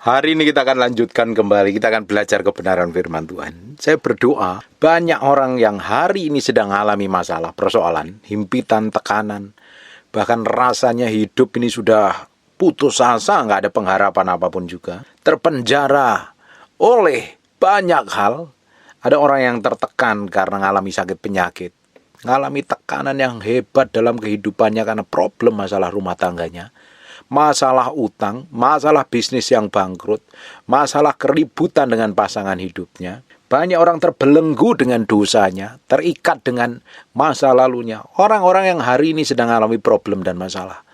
Hari ini kita akan lanjutkan kembali, kita akan belajar kebenaran firman Tuhan. Saya berdoa, banyak orang yang hari ini sedang mengalami masalah, persoalan, himpitan, tekanan. Bahkan rasanya hidup ini sudah putus asa, nggak ada pengharapan apapun juga. Terpenjara oleh banyak hal. Ada orang yang tertekan karena mengalami sakit penyakit. Mengalami tekanan yang hebat dalam kehidupannya karena problem masalah rumah tangganya. Masalah utang, masalah bisnis yang bangkrut, masalah keributan dengan pasangan hidupnya. Banyak orang terbelenggu dengan dosanya, terikat dengan masa lalunya. Orang-orang yang hari ini sedang mengalami problem dan masalah.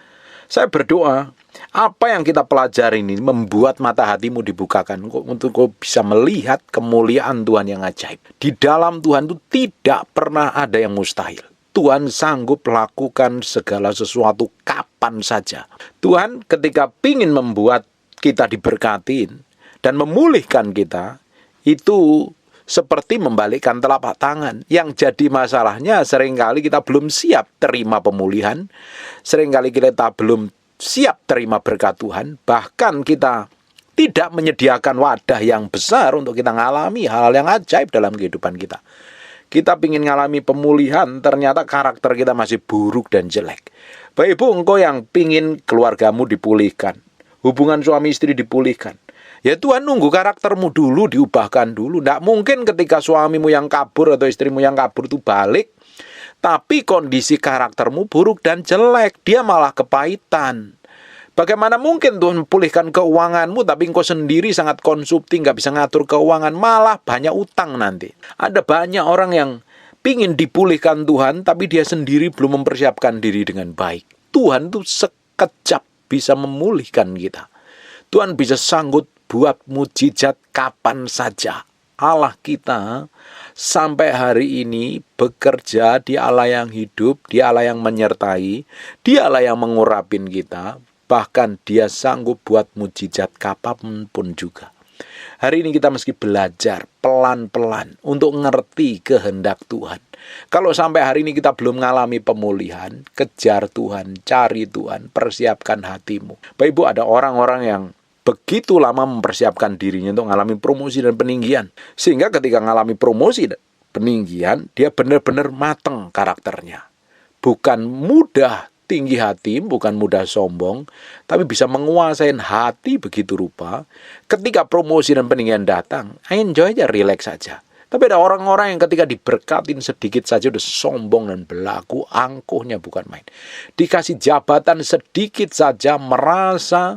Saya berdoa, apa yang kita pelajari ini membuat mata hatimu dibukakan untuk kau bisa melihat kemuliaan Tuhan yang ajaib. Di dalam Tuhan itu tidak pernah ada yang mustahil. Tuhan sanggup lakukan segala sesuatu kapan saja. Tuhan ketika ingin membuat kita diberkatin dan memulihkan kita, itu seperti membalikkan telapak tangan. Yang jadi masalahnya seringkali kita belum siap terima pemulihan, seringkali kita belum siap terima berkat Tuhan, bahkan kita tidak menyediakan wadah yang besar untuk kita mengalami hal-hal yang ajaib dalam kehidupan kita. Kita ingin mengalami pemulihan, ternyata karakter kita masih buruk dan jelek. Bapak Ibu, engkau yang ingin keluargamu dipulihkan, hubungan suami istri dipulihkan, ya Tuhan nunggu karaktermu dulu, diubahkan dulu. Tidak mungkin ketika suamimu yang kabur atau istrimu yang kabur itu balik, tapi kondisi karaktermu buruk dan jelek, dia malah kepahitan. Bagaimana mungkin Tuhan pulihkan keuanganmu, tapi engkau sendiri sangat konsumtif, nggak bisa ngatur keuangan, malah banyak utang nanti. Ada banyak orang yang pingin dipulihkan Tuhan, tapi dia sendiri belum mempersiapkan diri dengan baik. Tuhan itu sekejap bisa memulihkan kita. Tuhan bisa sanggup buat mujizat kapan saja. Allah kita sampai hari ini bekerja, Dia Allah yang hidup, Dia Allah yang menyertai, Dia Allah yang mengurapin kita. Bahkan Dia sanggup buat mujizat kapanpun juga. Hari ini kita mesti belajar pelan-pelan untuk ngerti kehendak Tuhan. Kalau sampai hari ini kita belum mengalami pemulihan, kejar Tuhan, cari Tuhan, persiapkan hatimu. Bapak Ibu, ada orang-orang yang begitu lama mempersiapkan dirinya untuk mengalami promosi dan peninggian. Sehingga ketika mengalami promosi dan peninggian, dia benar-benar matang karakternya. Bukan mudah tinggi hati, bukan mudah sombong, tapi bisa menguasai hati begitu rupa. Ketika promosi dan peninggian datang, enjoy aja, relax saja. Tapi ada orang-orang yang ketika diberkatin sedikit saja udah sombong dan berlaku, angkuhnya bukan main. Dikasih jabatan sedikit saja merasa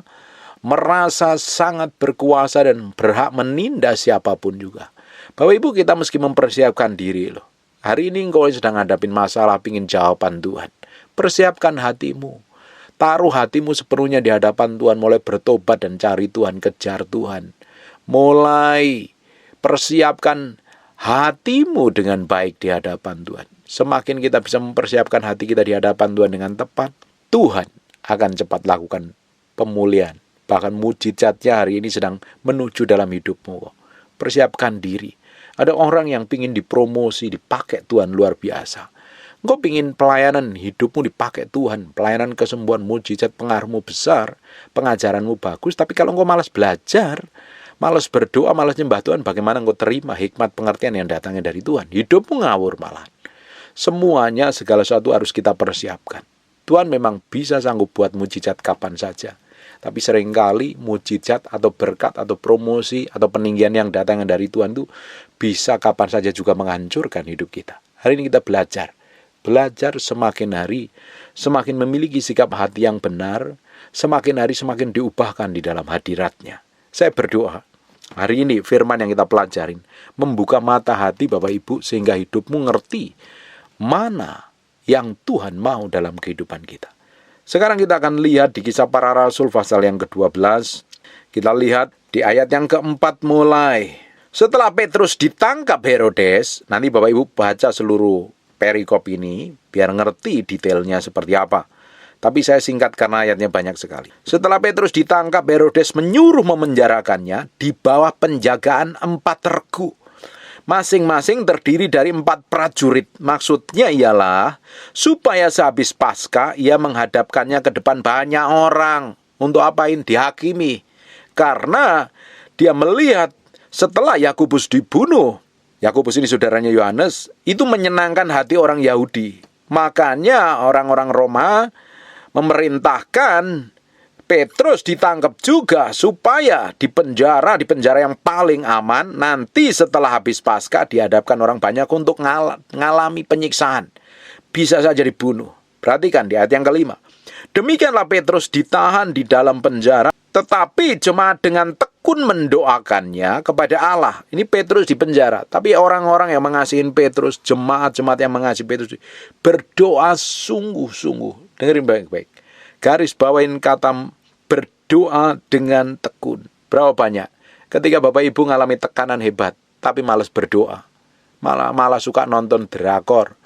sangat berkuasa dan berhak menindas siapapun juga. Bapak Ibu, kita mesti mempersiapkan diri loh. Hari ini engkau sedang hadapin masalah, pingin jawaban Tuhan. Persiapkan hatimu. Taruh hatimu sepenuhnya di hadapan Tuhan. Mulai bertobat dan cari Tuhan, kejar Tuhan. Mulai persiapkan hatimu dengan baik di hadapan Tuhan. Semakin kita bisa mempersiapkan hati kita di hadapan Tuhan dengan tepat, Tuhan akan cepat lakukan pemulihan. Bahkan mujizatnya hari ini sedang menuju dalam hidupmu. Persiapkan diri. Ada orang yang ingin dipromosi, dipakai Tuhan luar biasa. Engkau ingin pelayanan hidupmu dipakai Tuhan, pelayanan kesembuhan, mujizat, pengaruhmu besar, pengajaranmu bagus, tapi kalau engkau malas belajar, malas berdoa, malas nyembah Tuhan, bagaimana engkau terima hikmat pengertian yang datangnya dari Tuhan? Hidupmu ngawur malah. Semuanya, segala sesuatu harus kita persiapkan. Tuhan memang bisa sanggup buat mujizat kapan saja. Tapi seringkali mujizat atau berkat atau promosi atau peninggian yang datangnya dari Tuhan itu bisa kapan saja juga menghancurkan hidup kita. Hari ini kita belajar semakin hari, semakin memiliki sikap hati yang benar, semakin hari semakin diubahkan di dalam hadirat-Nya. Saya berdoa, hari ini firman yang kita pelajarin, membuka mata hati Bapak Ibu, sehingga hidupmu ngerti mana yang Tuhan mau dalam kehidupan kita. Sekarang kita akan lihat di Kisah Para Rasul pasal yang ke-12, kita lihat di ayat yang ke-4 mulai. Setelah Petrus ditangkap Herodes, nanti Bapak Ibu baca seluruh perikop ini, biar ngerti detailnya seperti apa. Tapi saya singkat karena ayatnya banyak sekali. Setelah Petrus ditangkap, Herodes menyuruh memenjarakannya di bawah penjagaan 4 regu. Masing-masing terdiri dari 4 prajurit. Maksudnya ialah supaya sehabis Paskah ia menghadapkannya ke depan banyak orang. Untuk apain? Dihakimi. Karena dia melihat setelah Yakobus dibunuh, Yakobus ini saudaranya Yohanes, itu menyenangkan hati orang Yahudi. Makanya orang-orang Roma memerintahkan Petrus ditangkap juga supaya di penjara yang paling aman. Nanti setelah habis Paskah dihadapkan orang banyak untuk ngalami penyiksaan. Bisa saja dibunuh. Perhatikan di ayat yang kelima. Demikianlah Petrus ditahan di dalam penjara, tetapi jemaat dengan tekun mendoakannya kepada Allah. Ini Petrus di penjara, tapi orang-orang yang mengasihi Petrus, jemaat-jemaat yang mengasihi Petrus, berdoa sungguh-sungguh. Dengerin baik-baik. Garis bawain kata berdoa dengan tekun. Berapa banyak? Ketika Bapak Ibu ngalami tekanan hebat, tapi malas berdoa. Malah suka nonton drakor,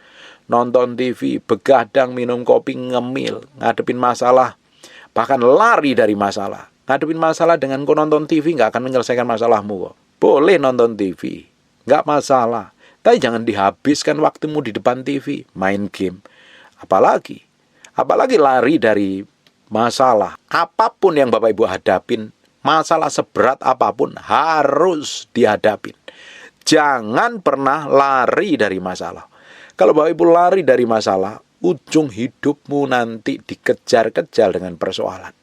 nonton TV, begadang, minum kopi, ngemil, ngadepin masalah, bahkan lari dari masalah. Ngadepin masalah dengan kau nonton TV nggak akan menyelesaikan masalahmu kok. Boleh nonton TV, nggak masalah. Tapi jangan dihabiskan waktumu di depan TV, main game. Apalagi lari dari masalah. Apapun yang Bapak Ibu hadapin, masalah seberat apapun harus dihadapin. Jangan pernah lari dari masalah. Kalau Bapak Ibu lari dari masalah, ujung hidupmu nanti dikejar-kejar dengan persoalan.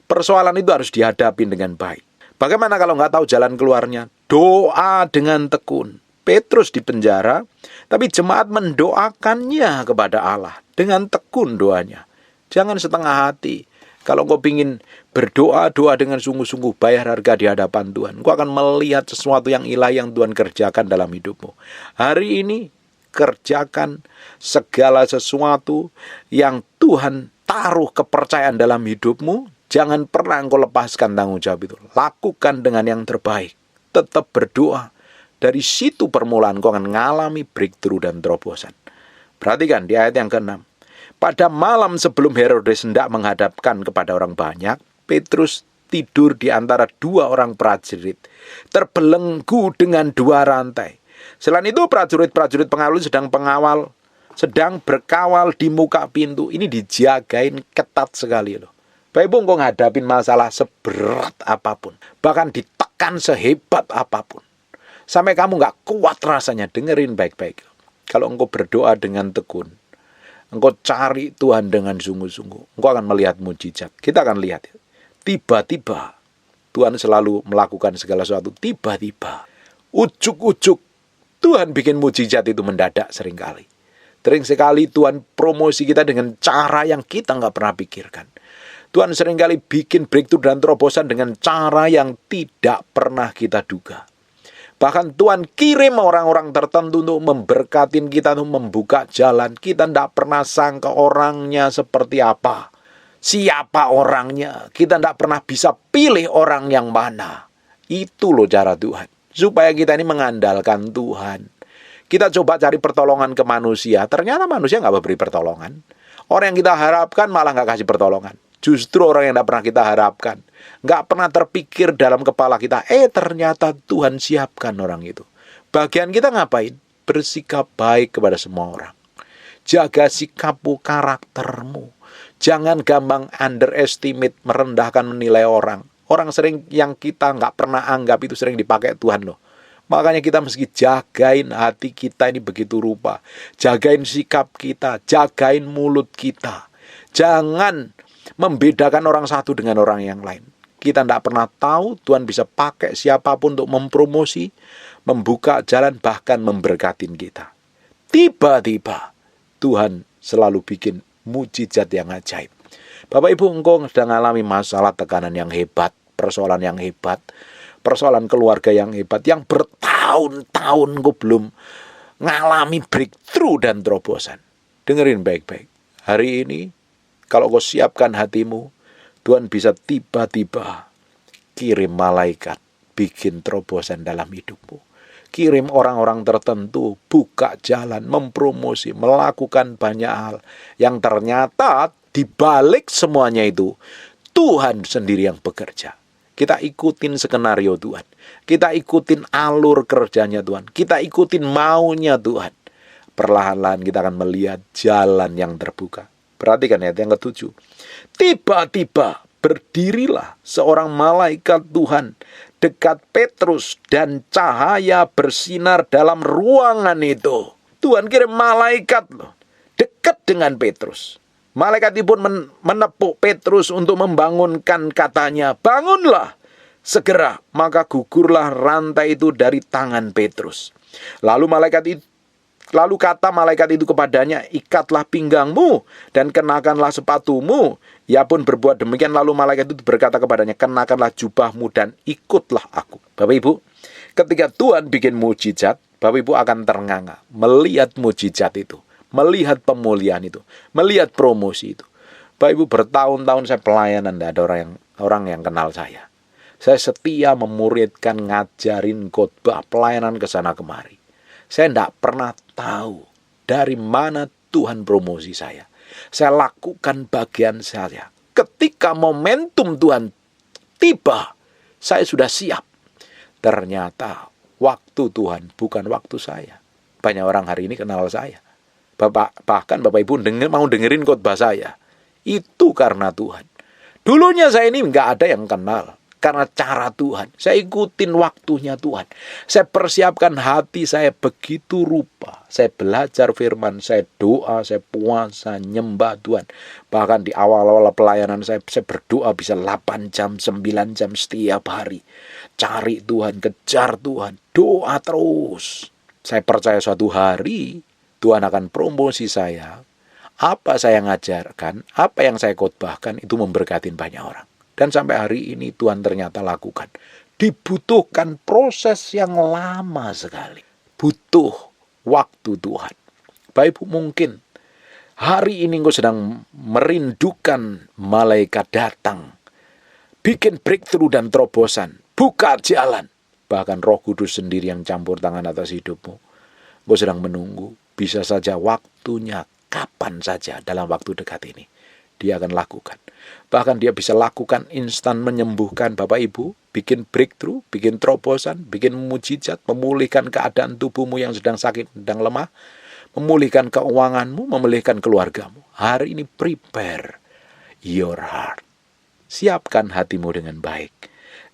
Persoalan itu harus dihadapi dengan baik. Bagaimana kalau nggak tahu jalan keluarnya? Doa dengan tekun. Petrus di penjara, tapi jemaat mendoakannya kepada Allah dengan tekun doanya. Jangan setengah hati. Kalau engkau ingin berdoa, doa dengan sungguh-sungguh, bayar harga di hadapan Tuhan. Engkau akan melihat sesuatu yang ilahi yang Tuhan kerjakan dalam hidupmu. Hari ini, kerjakan segala sesuatu yang Tuhan taruh kepercayaan dalam hidupmu. Jangan pernah engkau lepaskan tanggung jawab itu. Lakukan dengan yang terbaik. Tetap berdoa. Dari situ permulaan engkau akan mengalami breakthrough dan terobosan. Perhatikan di ayat yang ke-6. Pada malam sebelum Herodes hendak menghadapkan kepada orang banyak, Petrus tidur di antara dua orang prajurit, terbelenggu dengan dua rantai. Selain itu prajurit-prajurit pengawal sedang berkawal di muka pintu. Ini dijagain ketat sekali loh. Bapak Ibu engkau ngadapin masalah seberat apapun, bahkan ditekan sehebat apapun, sampai kamu gak kuat rasanya, dengerin baik-baik. Kalau engkau berdoa dengan tekun, engkau cari Tuhan dengan sungguh-sungguh, engkau akan melihat mujizat. Kita akan lihat, tiba-tiba Tuhan selalu melakukan segala sesuatu. Tiba-tiba, ujuk-ujuk, Tuhan bikin mujizat itu mendadak seringkali. Sering sekali Tuhan promosi kita dengan cara yang kita gak pernah pikirkan. Tuhan seringkali bikin breakthrough dan terobosan dengan cara yang tidak pernah kita duga. Bahkan Tuhan kirim orang-orang tertentu untuk memberkatin kita, untuk membuka jalan. Kita tidak pernah sangka orangnya seperti apa. Siapa orangnya. Kita tidak pernah bisa pilih orang yang mana. Itu loh cara Tuhan. Supaya kita ini mengandalkan Tuhan. Kita coba cari pertolongan ke manusia. Ternyata manusia nggak memberi pertolongan. Orang yang kita harapkan malah nggak kasih pertolongan. Justru orang yang tidak pernah kita harapkan. Nggak pernah terpikir dalam kepala kita. Ternyata Tuhan siapkan orang itu. Bagian kita ngapain? Bersikap baik kepada semua orang. Jaga sikapmu, karaktermu. Jangan gampang underestimate, merendahkan, menilai orang. Orang sering yang kita nggak pernah anggap itu sering dipakai Tuhan loh. Makanya kita mesti jagain hati kita ini begitu rupa. Jagain sikap kita, jagain mulut kita. Jangan membedakan orang satu dengan orang yang lain. Kita tidak pernah tahu Tuhan bisa pakai siapapun untuk mempromosi, membuka jalan, bahkan memberkatin kita. Tiba-tiba Tuhan selalu bikin mujizat yang ajaib. Bapak Ibu, engkau sedang mengalami masalah, tekanan yang hebat, persoalan yang hebat, persoalan keluarga yang hebat, yang bertahun-tahun engkau belum ngalami breakthrough dan terobosan. Dengerin baik-baik. Hari ini, kalau kau siapkan hatimu, Tuhan bisa tiba-tiba kirim malaikat, bikin terobosan dalam hidupmu. Kirim orang-orang tertentu, buka jalan, mempromosi, melakukan banyak hal. Yang ternyata dibalik semuanya itu, Tuhan sendiri yang bekerja. Kita ikutin skenario Tuhan. Kita ikutin alur kerjanya Tuhan. Kita ikutin maunya Tuhan. Perlahan-lahan kita akan melihat jalan yang terbuka. Perhatikan ayat yang ke-7. Tiba-tiba berdirilah seorang malaikat Tuhan dekat Petrus dan cahaya bersinar dalam ruangan itu. Tuhan kirim malaikat loh, dekat dengan Petrus. Malaikat itu pun menepuk Petrus untuk membangunkan, katanya, bangunlah segera. Maka gugurlah rantai itu dari tangan Petrus. Lalu kata malaikat itu kepadanya, ikatlah pinggangmu dan kenakanlah sepatumu. Ia pun berbuat demikian. Lalu malaikat itu berkata kepadanya, kenakanlah jubahmu dan ikutlah aku. Bapak Ibu, ketika Tuhan bikin mujizat, Bapak Ibu akan ternganga melihat mujizat itu, melihat pemulihan itu, melihat promosi itu. Bapak Ibu, bertahun-tahun saya pelayanan, tidak ada orang yang kenal saya. Saya setia memuridkan, ngajarin khotbah, pelayanan ke sana kemari. Saya tidak pernah tahu dari mana Tuhan promosi saya. Saya lakukan bagian saya. Ketika momentum Tuhan tiba, saya sudah siap. Ternyata waktu Tuhan bukan waktu saya. Banyak orang hari ini kenal saya. Bahkan Bapak Ibu mau dengerin khotbah saya. Itu karena Tuhan. Dulunya saya ini nggak ada yang kenal. Karena cara Tuhan. Saya ikutin waktunya Tuhan. Saya persiapkan hati saya begitu rupa. Saya belajar firman, saya doa, saya puasa, nyembah Tuhan. Bahkan di awal-awal pelayanan saya berdoa bisa 8 jam, 9 jam setiap hari. Cari Tuhan, kejar Tuhan, doa terus. Saya percaya suatu hari Tuhan akan promosi saya. Apa saya ngajarkan, apa yang saya khotbahkan itu memberkatin banyak orang. Dan sampai hari ini Tuhan ternyata lakukan. Dibutuhkan proses yang lama sekali. Butuh waktu Tuhan. Bapak Ibu, mungkin hari ini engkau sedang merindukan malaikat datang. Bikin breakthrough dan terobosan. Buka jalan. Bahkan Roh Kudus sendiri yang campur tangan atas hidupmu. Engkau sedang menunggu. Bisa saja waktunya kapan saja dalam waktu dekat ini. Dia akan lakukan. Bahkan dia bisa lakukan instan menyembuhkan Bapak Ibu, bikin breakthrough, bikin terobosan, bikin mujizat, memulihkan keadaan tubuhmu yang sedang sakit, sedang lemah, memulihkan keuanganmu, memulihkan keluargamu. Hari ini prepare your heart. Siapkan hatimu dengan baik.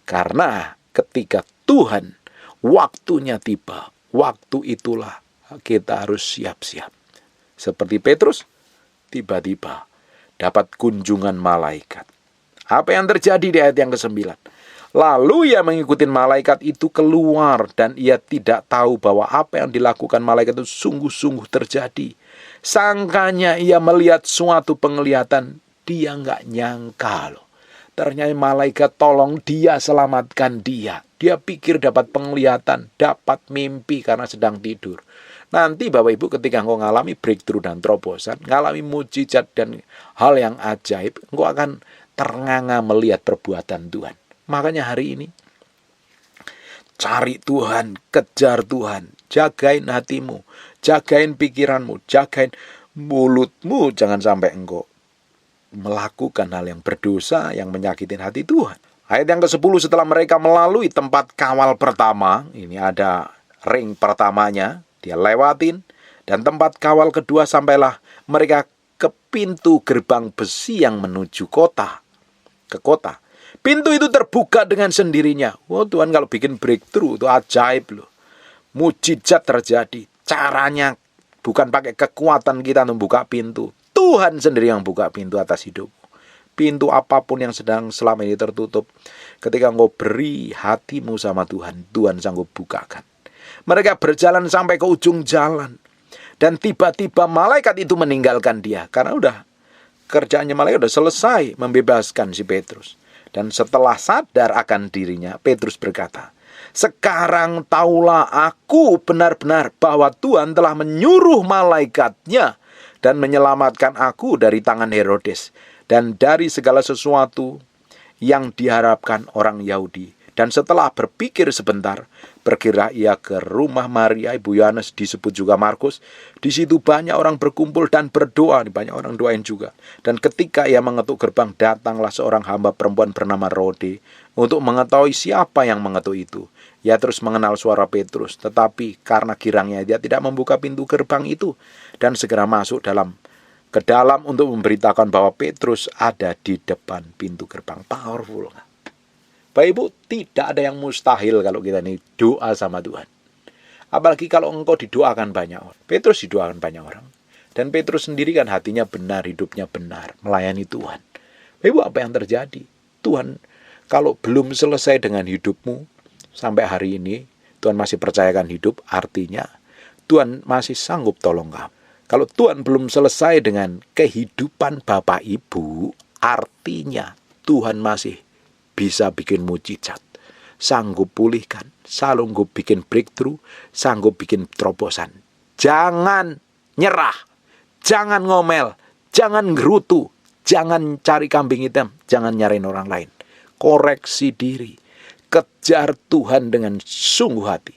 Karena ketika Tuhan waktunya tiba, waktu itulah kita harus siap-siap. Seperti Petrus, tiba-tiba dapat kunjungan malaikat. Apa yang terjadi di ayat yang ke-9? Lalu ia mengikuti malaikat itu keluar dan ia tidak tahu bahwa apa yang dilakukan malaikat itu sungguh-sungguh terjadi. Sangkanya ia melihat suatu penglihatan, dia nggak nyangka loh. Ternyata malaikat tolong dia, selamatkan dia. Dia pikir dapat penglihatan, dapat mimpi karena sedang tidur. Nanti Bapak Ibu ketika engkau ngalami breakthrough dan terobosan, ngalami mujizat dan hal yang ajaib, engkau akan ternganga melihat perbuatan Tuhan. Makanya hari ini, cari Tuhan, kejar Tuhan, jagain hatimu, jagain pikiranmu, jagain mulutmu, jangan sampai engkau melakukan hal yang berdosa, yang menyakitin hati Tuhan. Ayat yang ke-10, setelah mereka melalui tempat kawal pertama, ini ada ring pertamanya, dia lewatin, dan tempat kawal kedua sampailah mereka ke pintu gerbang besi yang menuju kota. Ke kota. Pintu itu terbuka dengan sendirinya. Oh Tuhan kalau bikin breakthrough itu ajaib loh. Mujizat terjadi. Caranya bukan pakai kekuatan kita membuka pintu. Tuhan sendiri yang buka pintu atas hidupmu. Pintu apapun yang sedang selama ini tertutup, ketika engkau beri hatimu sama Tuhan, Tuhan sanggup bukakan. Mereka berjalan sampai ke ujung jalan. Dan tiba-tiba malaikat itu meninggalkan dia. Karena udah kerjaannya malaikat udah selesai membebaskan si Petrus. Dan setelah sadar akan dirinya, Petrus berkata, sekarang taulah aku benar-benar bahwa Tuhan telah menyuruh malaikatnya dan menyelamatkan aku dari tangan Herodes dan dari segala sesuatu yang diharapkan orang Yahudi. Dan setelah berpikir sebentar, pergilah ia ke rumah Maria, ibu Yohanes, disebut juga Markus. Di situ banyak orang berkumpul dan berdoa. Banyak orang doain juga. Dan ketika ia mengetuk gerbang, datanglah seorang hamba perempuan bernama Rode untuk mengetahui siapa yang mengetuk itu. Ia terus mengenal suara Petrus, tetapi karena girangnya dia tidak membuka pintu gerbang itu dan segera masuk dalam ke dalam untuk memberitakan bahwa Petrus ada di depan pintu gerbang. Powerful. Bapak Ibu, tidak ada yang mustahil kalau kita ini doa sama Tuhan. Apalagi kalau engkau didoakan banyak orang. Petrus didoakan banyak orang. Dan Petrus sendiri kan hatinya benar, hidupnya benar, melayani Tuhan. Bapak Ibu, apa yang terjadi? Tuhan, kalau belum selesai dengan hidupmu sampai hari ini, Tuhan masih percayakan hidup, artinya Tuhan masih sanggup tolong kamu. Kalau Tuhan belum selesai dengan kehidupan Bapak Ibu, artinya Tuhan masih bisa bikin mujizat. Sanggup pulihkan, sanggup bikin breakthrough, sanggup bikin terobosan. Jangan nyerah, jangan ngomel, jangan gerutu, jangan cari kambing hitam, jangan nyariin orang lain. Koreksi diri, kejar Tuhan dengan sungguh hati.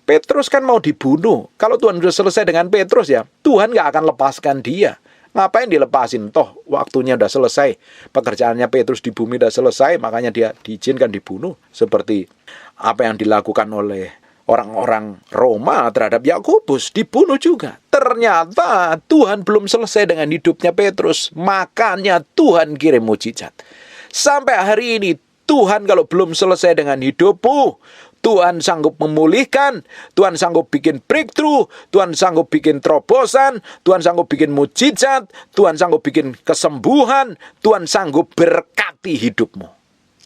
Petrus kan mau dibunuh. Kalau Tuhan sudah selesai dengan Petrus ya, Tuhan gak akan lepaskan dia. Ngapain dilepasin? Toh waktunya udah selesai. Pekerjaannya Petrus di bumi udah selesai, makanya dia diizinkan dibunuh. Seperti apa yang dilakukan oleh orang-orang Roma terhadap Yakobus, dibunuh juga. Ternyata Tuhan belum selesai dengan hidupnya Petrus, makanya Tuhan kirim mujizat. Sampai hari ini Tuhan kalau belum selesai dengan hidupmu, Tuhan sanggup memulihkan, Tuhan sanggup bikin breakthrough, Tuhan sanggup bikin terobosan, Tuhan sanggup bikin mujizat, Tuhan sanggup bikin kesembuhan, Tuhan sanggup berkati hidupmu.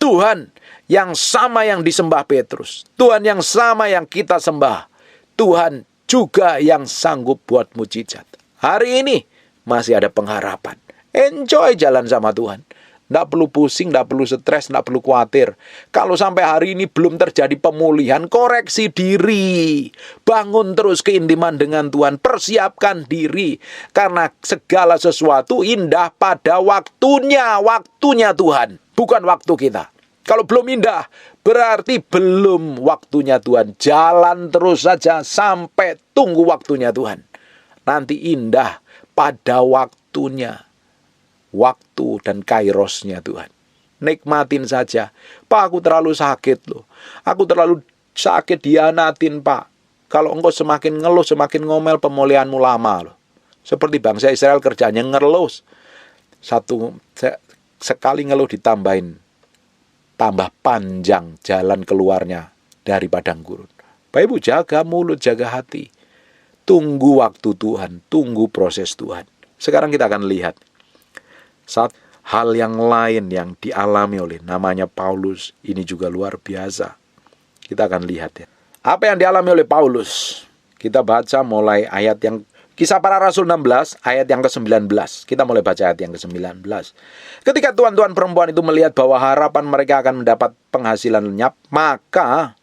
Tuhan yang sama yang disembah Petrus, Tuhan yang sama yang kita sembah, Tuhan juga yang sanggup buat mujizat. Hari ini masih ada pengharapan. Enjoy jalan sama Tuhan. Tidak perlu pusing, tidak perlu stres, tidak perlu khawatir. Kalau sampai hari ini belum terjadi pemulihan, koreksi diri. Bangun terus keintiman dengan Tuhan. Persiapkan diri. Karena segala sesuatu indah pada waktunya. Waktunya Tuhan, bukan waktu kita. Kalau belum indah, berarti belum waktunya Tuhan. Jalan terus saja sampai tunggu waktunya Tuhan. Nanti indah pada waktunya. Waktu dan kairosnya Tuhan. Nikmatin saja. Pak, aku terlalu sakit loh. Aku terlalu sakit dianatin, Pak. Kalau engkau semakin ngeluh, semakin ngomel, pemulihanmu lama loh. Seperti bangsa Israel kerjanya ngeluh. Sekali ngeluh ditambahin. Tambah panjang jalan keluarnya dari padang gurun. Bapak Ibu, jaga mulut, jaga hati. Tunggu waktu Tuhan. Tunggu proses Tuhan. Sekarang kita akan lihat hal yang lain yang dialami oleh namanya Paulus. Ini juga luar biasa. Kita akan lihat ya. Apa yang dialami oleh Paulus? Kita baca mulai ayat yang Kisah Para Rasul 16 ayat yang ke-19. Kita mulai baca ayat yang ke-19. Ketika tuan-tuan perempuan itu melihat bahwa harapan mereka akan mendapat penghasilan lenyap, maka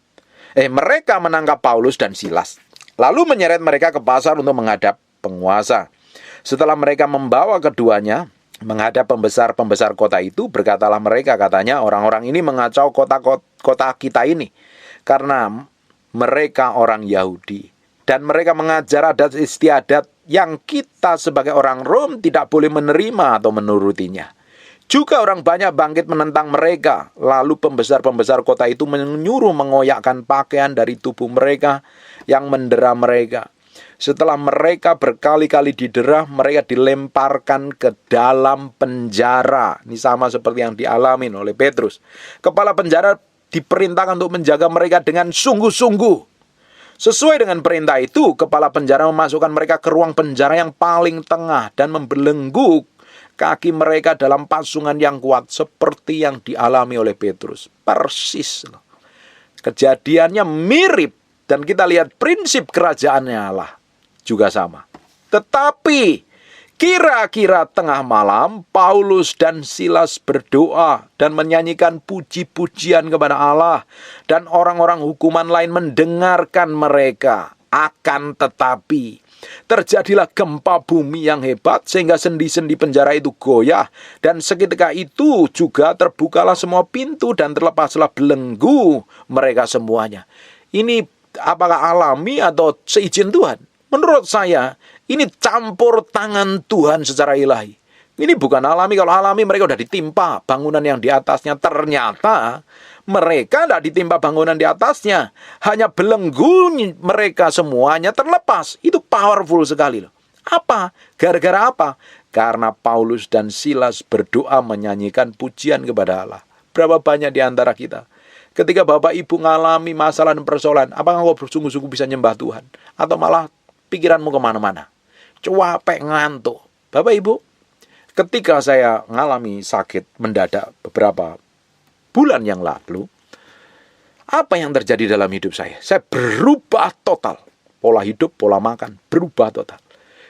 mereka menangkap Paulus dan Silas, lalu menyeret mereka ke pasar untuk menghadap penguasa. Setelah mereka membawa keduanya menghadap pembesar-pembesar kota itu, berkatalah mereka, katanya, orang-orang ini mengacau kota kita ini karena mereka orang Yahudi dan mereka mengajar adat istiadat yang kita sebagai orang Rom tidak boleh menerima atau menurutinya. Juga orang banyak bangkit menentang mereka. Lalu pembesar-pembesar kota itu menyuruh mengoyakkan pakaian dari tubuh mereka yang mendera mereka. Setelah mereka berkali-kali didera, mereka dilemparkan ke dalam penjara. Ini sama seperti yang dialami oleh Petrus. Kepala penjara diperintahkan untuk menjaga mereka dengan sungguh-sungguh. Sesuai dengan perintah itu, kepala penjara memasukkan mereka ke ruang penjara yang paling tengah dan membelenggu kaki mereka dalam pasungan yang kuat, seperti yang dialami oleh Petrus. Persis. Kejadiannya mirip, dan kita lihat prinsip kerajaannya Allah juga sama. Tetapi kira-kira tengah malam, Paulus dan Silas berdoa dan menyanyikan puji-pujian kepada Allah, dan orang-orang hukuman lain mendengarkan mereka. Akan tetapi terjadilah gempa bumi yang hebat sehingga sendi-sendi penjara itu goyah, dan seketika itu juga terbukalah semua pintu dan terlepaslah belenggu mereka semuanya. Ini apakah alami atau seizin Tuhan? Menurut saya, ini campur tangan Tuhan secara ilahi. Ini bukan alami. Kalau alami, mereka sudah ditimpa bangunan yang di atasnya. Ternyata mereka tidak ditimpa bangunan di atasnya. Hanya belenggu mereka semuanya terlepas. Itu powerful sekali loh. Apa? Gara-gara apa? Karena Paulus dan Silas berdoa menyanyikan pujian kepada Allah. Berapa banyak di antara kita, ketika Bapak Ibu ngalami masalah dan persoalan, apakah engkau bersungguh-sungguh bisa nyembah Tuhan? Atau malah pikiranmu kemana-mana? Capek, ngantuk. Bapak Ibu, ketika saya ngalami sakit mendadak beberapa bulan yang lalu, apa yang terjadi dalam hidup saya? Saya berubah total. Pola hidup, pola makan, berubah total.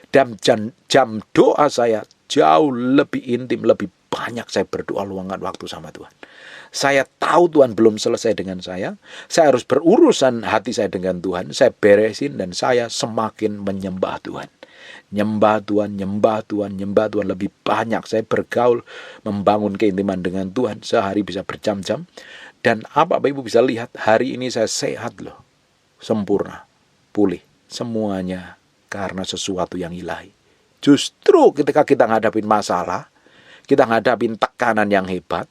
Dan jam doa saya jauh lebih intim, lebih banyak saya berdoa luangkan waktu sama Tuhan. Saya tahu Tuhan belum selesai dengan saya. Saya harus berurusan hati saya dengan Tuhan. Saya beresin dan saya semakin menyembah Tuhan. Nyembah Tuhan, nyembah Tuhan, nyembah Tuhan. Lebih banyak saya bergaul, membangun keintiman dengan Tuhan. Sehari bisa berjam-jam. Dan apa Bapak Ibu bisa lihat, hari ini saya sehat loh. Sempurna, pulih. Semuanya karena sesuatu yang ilahi. Justru ketika kita ngadapin masalah, kita ngadapin tekanan yang hebat,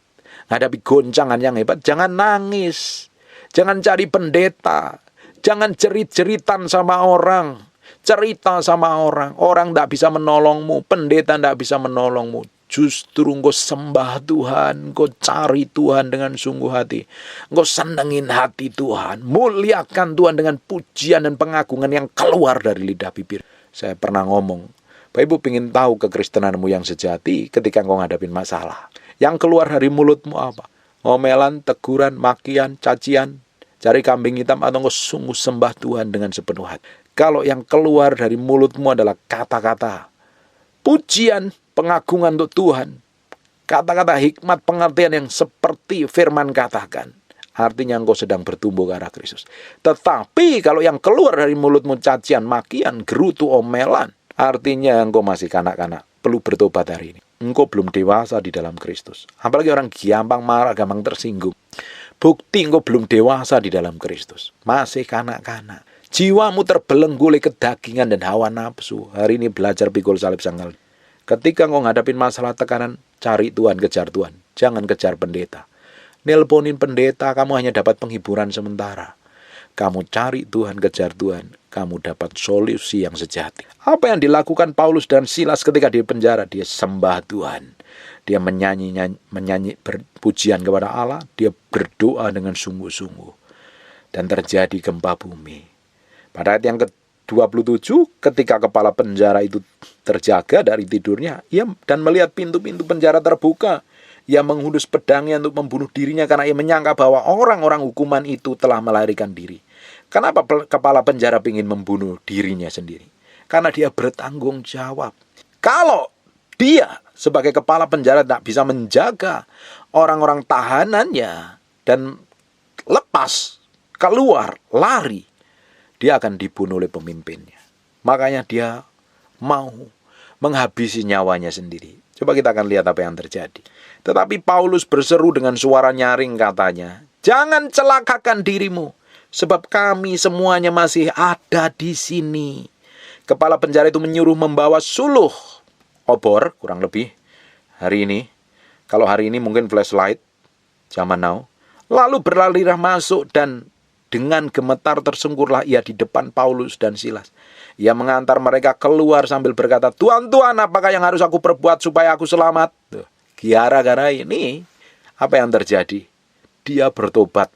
hadapi goncangan yang hebat, jangan nangis. Jangan cari pendeta. Jangan jerit-jeritan sama orang. Cerita sama orang. Orang tidak bisa menolongmu. Pendeta tidak bisa menolongmu. Justru engkau sembah Tuhan. Engkau cari Tuhan dengan sungguh hati. Engkau senengin hati Tuhan. Muliakan Tuhan dengan pujian dan pengagungan yang keluar dari lidah bibir. Saya pernah ngomong, Bapak Ibu ingin tahu kekristenanmu yang sejati ketika engkau ngadapin masalah. Yang keluar dari mulutmu apa? Ngomelan, teguran, makian, cacian, cari kambing hitam, atau engkau sungguh sembah Tuhan dengan sepenuh hati. Kalau yang keluar dari mulutmu adalah kata-kata pujian, pengagungan untuk Tuhan, kata-kata hikmat pengertian yang seperti firman katakan, artinya engkau sedang bertumbuh ke arah Kristus. Tetapi kalau yang keluar dari mulutmu cacian, makian, gerutu, omelan, artinya engkau masih kanak-kanak, perlu bertobat hari ini. Engkau belum dewasa di dalam Kristus. Apalagi orang gampang marah, gampang tersinggung. Bukti engkau belum dewasa di dalam Kristus. Masih kanak-kanak. Jiwamu terbelenggu oleh kedagingan dan hawa nafsu. Hari ini belajar pikul salib sangkal. Ketika engkau ngadapin masalah tekanan, cari Tuhan, kejar Tuhan. Jangan kejar pendeta. Nelponin pendeta, kamu hanya dapat penghiburan sementara. Kamu cari Tuhan, kejar Tuhan, kamu dapat solusi yang sejati. Apa yang dilakukan Paulus dan Silas ketika di penjara? Dia sembah Tuhan. Dia menyanyi berpujian kepada Allah. Dia berdoa dengan sungguh-sungguh. Dan terjadi gempa bumi. Pada ayat yang ke-27, ketika kepala penjara itu terjaga dari tidurnya, ia dan melihat pintu-pintu penjara terbuka, ia menghunus pedangnya untuk membunuh dirinya karena ia menyangka bahwa orang-orang hukuman itu telah melarikan diri. Kenapa kepala penjara ingin membunuh dirinya sendiri? Karena dia bertanggung jawab. Kalau dia sebagai kepala penjara tak bisa menjaga orang-orang tahanannya dan lepas, keluar, lari, dia akan dibunuh oleh pemimpinnya. Makanya dia mau menghabisi nyawanya sendiri. Coba kita akan lihat apa yang terjadi. Tetapi Paulus berseru dengan suara nyaring katanya, "Jangan celakakan dirimu, sebab kami semuanya masih ada di sini." Kepala penjara itu menyuruh membawa suluh obor, kurang lebih hari ini. Kalau hari ini mungkin flashlight, zaman now. Lalu berlarilah masuk dan dengan gemetar tersungkurlah ia di depan Paulus dan Silas. Ia mengantar mereka keluar sambil berkata, "Tuhan, Tuhan, apakah yang harus aku perbuat supaya aku selamat?" Gara-gara ini, apa yang terjadi? Dia bertobat.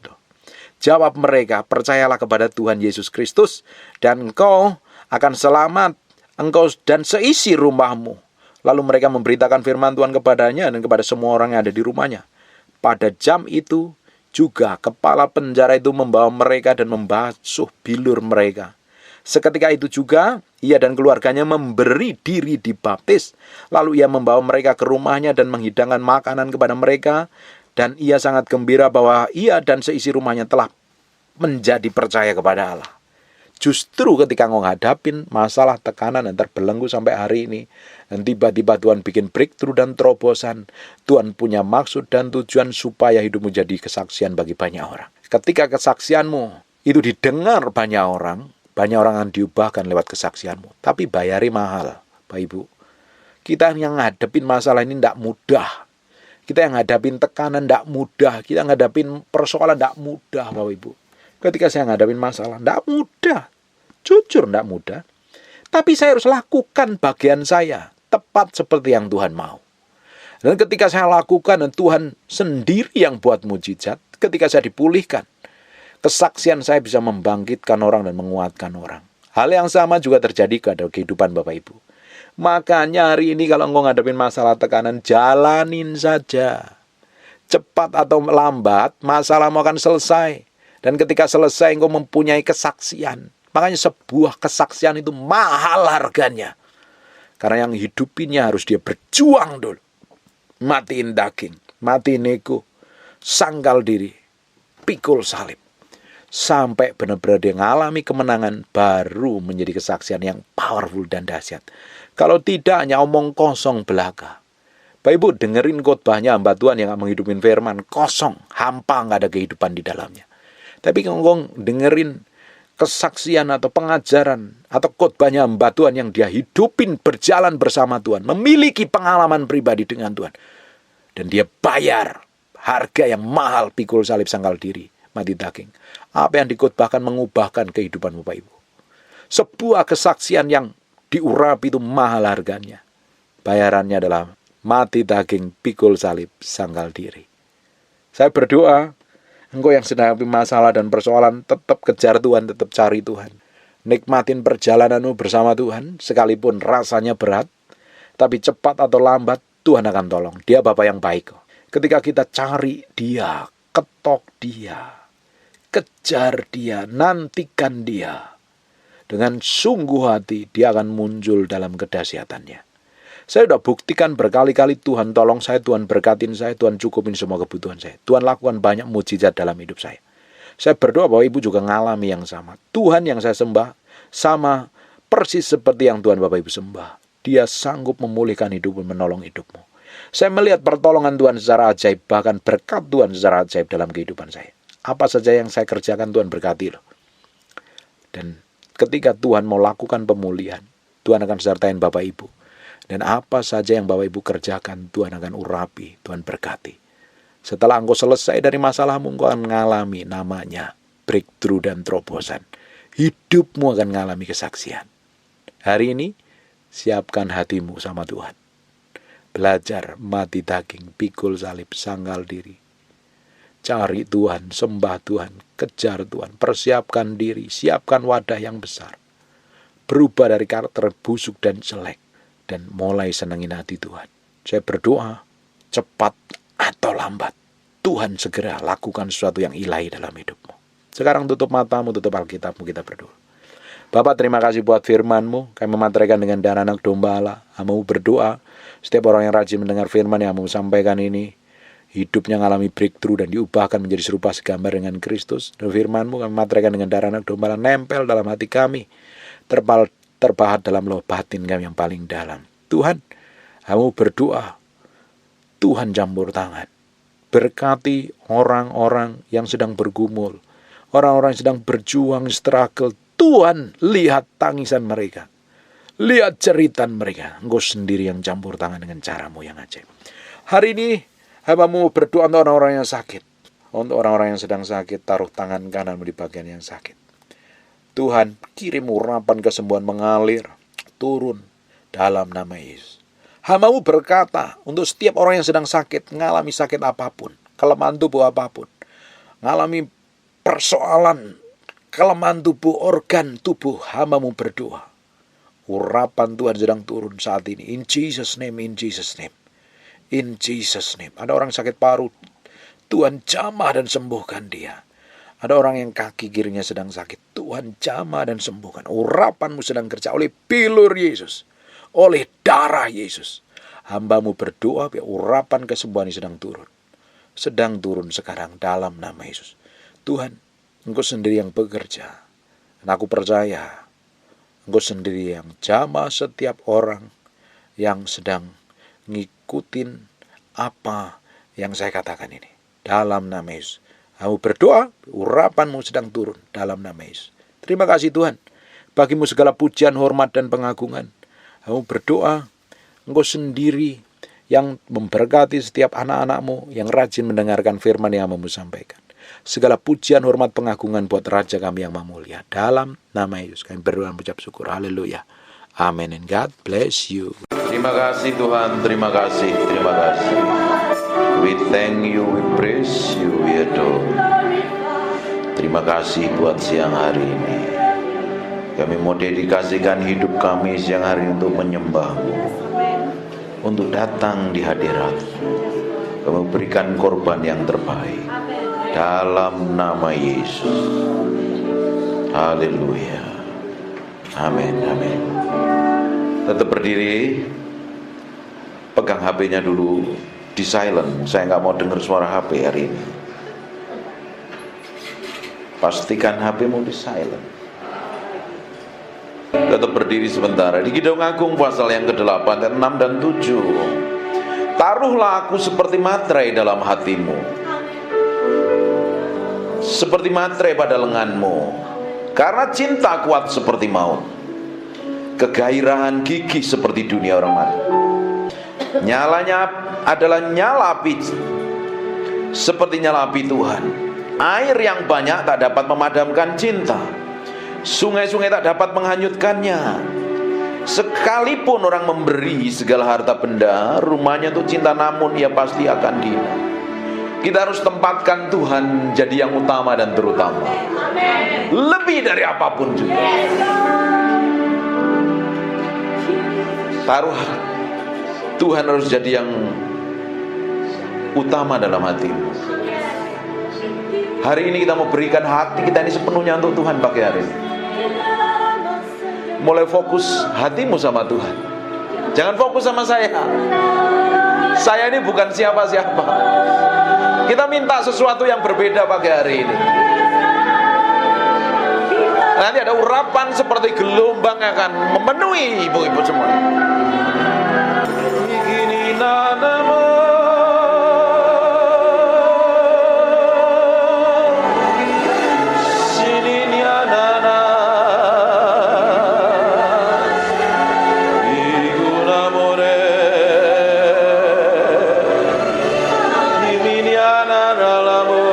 Jawab mereka, "Percayalah kepada Tuhan Yesus Kristus, dan engkau akan selamat, engkau dan seisi rumahmu." Lalu mereka memberitakan firman Tuhan kepadanya dan kepada semua orang yang ada di rumahnya. Pada jam itu, juga kepala penjara itu membawa mereka dan membasuh bilur mereka. Seketika itu juga ia dan keluarganya memberi diri dibaptis. Lalu ia membawa mereka ke rumahnya dan menghidangkan makanan kepada mereka. Dan ia sangat gembira bahwa ia dan seisi rumahnya telah menjadi percaya kepada Allah. Justru ketika engkau ngadapin masalah, tekanan, dan terbelenggu sampai hari ini, dan tiba-tiba Tuhan bikin breakthrough dan terobosan, Tuhan punya maksud dan tujuan supaya hidupmu jadi kesaksian bagi banyak orang. Ketika kesaksianmu itu didengar banyak orang akan diubahkan lewat kesaksianmu. Tapi bayari mahal, Bapak Ibu. Kita yang ngadepin masalah ini tidak mudah. Kita yang ngadapin tekanan tidak mudah. Kita ngadapin persoalan tidak mudah, Bapak Ibu. Ketika saya ngadapin masalah, tidak mudah. Jujur tidak mudah. Tapi saya harus lakukan bagian saya tepat seperti yang Tuhan mau. Dan ketika saya lakukan dan Tuhan sendiri yang buat mujizat, ketika saya dipulihkan, kesaksian saya bisa membangkitkan orang dan menguatkan orang. Hal yang sama juga terjadi pada kehidupan Bapak Ibu. Makanya hari ini kalau engkau ngadepin masalah tekanan, jalanin saja. Cepat atau lambat, masalahmu akan selesai. Dan ketika selesai, engkau mempunyai kesaksian. Makanya sebuah kesaksian itu mahal harganya. Karena yang hidupinnya harus dia berjuang dulu. Matiin daging, matiin ego, sangkal diri, pikul salib. Sampai benar-benar dia mengalami kemenangan, baru menjadi kesaksian yang powerful dan dahsyat. Kalau tidak, hanya omong kosong belaka. Bapak Ibu, dengerin khotbahnya hamba Tuhan yang menghidupin firman, kosong, hampa, nggak ada kehidupan di dalamnya. Tapi kalau dengerin kesaksian atau pengajaran atau khotbahnya hamba Tuhan yang dia hidupin berjalan bersama Tuhan, memiliki pengalaman pribadi dengan Tuhan, dan dia bayar harga yang mahal, pikul salib, sangkal diri, mati daging. Apa yang dikhotbahkan mengubahkan kehidupan Bapak Ibu. Sebuah kesaksian yang diurapi itu mahal harganya. Bayarannya adalah mati daging, pikul salib, sangkal diri. Saya berdoa, engkau yang sedang menghadapi masalah dan persoalan, tetap kejar Tuhan, tetap cari Tuhan. Nikmatin perjalananmu bersama Tuhan, sekalipun rasanya berat, tapi cepat atau lambat, Tuhan akan tolong. Dia Bapa yang baik. Ketika kita cari Dia, ketok Dia, kejar Dia, nantikan Dia, dengan sungguh hati, Dia akan muncul dalam kedahsyatannya. Saya sudah buktikan berkali-kali, Tuhan tolong saya, Tuhan berkatin saya, Tuhan cukupin semua kebutuhan saya. Tuhan lakukan banyak mujizat dalam hidup saya. Saya berdoa bahwa Ibu juga mengalami yang sama. Tuhan yang saya sembah sama persis seperti yang Tuhan Bapak Ibu sembah. Dia sanggup memulihkan hidupmu, menolong hidupmu. Saya melihat pertolongan Tuhan secara ajaib, bahkan berkat Tuhan secara ajaib dalam kehidupan saya. Apa saja yang saya kerjakan, Tuhan berkati loh. Dan ketika Tuhan mau lakukan pemulihan, Tuhan akan sertain Bapak Ibu. Dan apa saja yang Bapak Ibu kerjakan, Tuhan akan urapi, Tuhan berkati. Setelah engkau selesai dari masalahmu, engkau akan mengalami namanya breakthrough dan terobosan. Hidupmu akan mengalami kesaksian. Hari ini, siapkan hatimu sama Tuhan. Belajar mati daging, pikul salib, sangkal diri. Cari Tuhan, sembah Tuhan, kejar Tuhan, persiapkan diri, siapkan wadah yang besar. Berubah dari karakter busuk dan jelek, dan mulai senangin hati Tuhan. Saya berdoa, cepat atau lambat, Tuhan segera lakukan sesuatu yang ilahi dalam hidupmu. Sekarang tutup matamu, tutup Alkitabmu, kita berdoa. Bapak, terima kasih buat firman-Mu. Kami memantraikan dengan darah anak domba Allah. Hamba-Mu berdoa, setiap orang yang rajin mendengar firman yang Hamba-Mu sampaikan ini, hidupnya mengalami breakthrough dan diubahkan menjadi serupa segambar dengan Kristus. Dan firman-Mu kami memantraikan dengan darah anak domba Allah, nempel dalam hati kami, terpahat dalam loh batin kami yang paling dalam. Tuhan, Hamba-Mu berdoa, Tuhan campur tangan. Berkati orang-orang yang sedang bergumul, orang-orang yang sedang berjuang, struggle. Tuhan, lihat tangisan mereka, lihat jeritan mereka. Engkau sendiri yang campur tangan dengan cara-Mu yang ajaib. Hari ini Hamba-Mu berdoa untuk orang-orang yang sakit. Untuk orang-orang yang sedang sakit, taruh tangan kanan-Mu di bagian yang sakit. Tuhan, kirim urapan kesembuhan mengalir, turun dalam nama Yesus. Hamba-Mu berkata untuk setiap orang yang sedang sakit, mengalami sakit apapun, kelemahan tubuh apapun, mengalami persoalan, kelemahan tubuh, organ tubuh, Hamba-Mu berdoa. Urapan Tuhan sedang turun saat ini. In Jesus name, in Jesus name. In Jesus name. Ada orang sakit paru, Tuhan jamah dan sembuhkan dia. Ada orang yang kaki kirinya sedang sakit, Tuhan jamah dan sembuhkan. Urapan-Mu sedang kerja oleh pilur Yesus, oleh darah Yesus. Hamba-Mu berdoa biar urapan kesembuhan ini sedang turun sekarang dalam nama Yesus. Tuhan, Engkau sendiri yang bekerja. Dan aku percaya Engkau sendiri yang jamah setiap orang yang sedang ngikutin apa yang saya katakan ini. Dalam nama Yesus. Aku berdoa, urapan-Mu sedang turun dalam nama Yesus. Terima kasih Tuhan. Bagi-Mu segala pujian, hormat, dan pengagungan. Aku berdoa, Engkau sendiri yang memberkati setiap anak-anak-Mu yang rajin mendengarkan firman yang Hamba-Mu sampaikan. Segala pujian, hormat, pengagungan buat Raja kami yang mulia. Dalam nama Yesus kami berdoa mengucap syukur. Haleluya. Amin. And God bless you. Terima kasih Tuhan, terima kasih, terima kasih. We thank you, we praise you, we adore. Terima kasih buat siang hari ini. Kami mau dedikasikan hidup kami siang hari ini untuk menyembah-Mu, untuk datang di hadirat-Mu. Kami berikan korban yang terbaik dalam nama Yesus. Haleluya. Amin, amin. Tetap berdiri. Pegang HP-nya dulu di silent. Saya nggak mau dengar suara HP hari ini. Pastikan HP-mu di silent. Tetap berdiri sebentar. Di Kidung Agung pasal yang ke-8, 6 dan 7. Taruhlah aku seperti materai dalam hatimu, seperti materai pada lenganmu. Karena cinta kuat seperti maut, kegairahan gigih seperti dunia orang mati. Nyalanya adalah nyala api, seperti nyala api Tuhan. Air yang banyak tak dapat memadamkan cinta, sungai-sungai tak dapat menghanyutkannya. Sekalipun orang memberi segala harta benda, rumahnya untuk cinta, namun ia pasti akan dihina. Kita harus tempatkan Tuhan jadi yang utama dan terutama, lebih dari apapun juga. Taruh Tuhan harus jadi yang utama dalam hatimu. Hari ini kita mau berikan hati kita ini sepenuhnya untuk Tuhan pagi hari ini. Mulai fokus hatimu sama Tuhan. Jangan fokus sama saya. Saya ini bukan siapa-siapa. Kita minta sesuatu yang berbeda pagi hari ini. Nanti ada urapan seperti gelombang yang akan memenuhi ibu-ibu semua. Begini namamu, sini nana, igunamore, ini nana nalamu,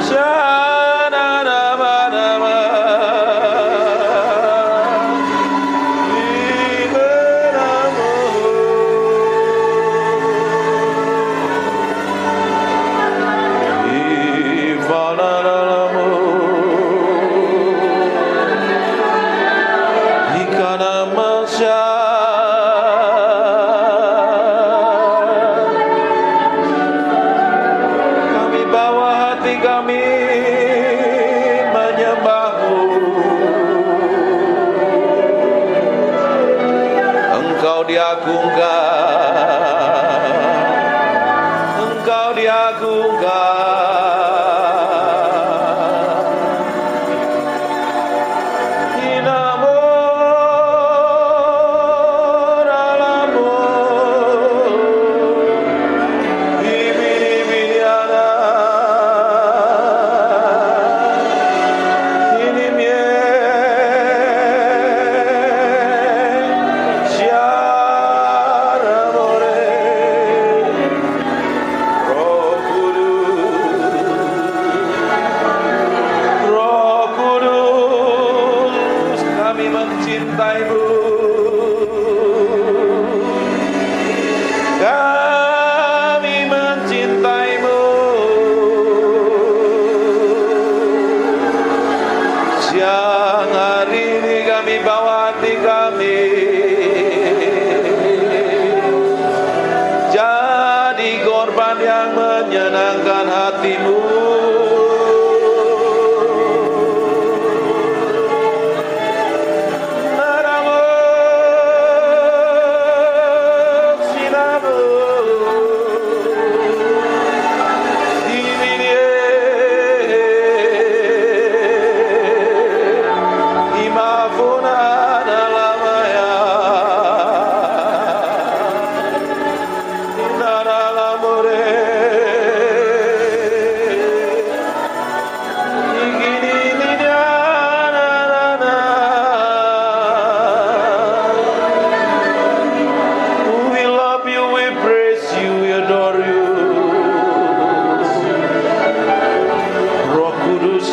sana nama nama. Kami bawa hati kami menyembah-Mu. Engkau diagungkan, Engkau diagungkan. Menyenangkan hatimu.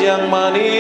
Yang manis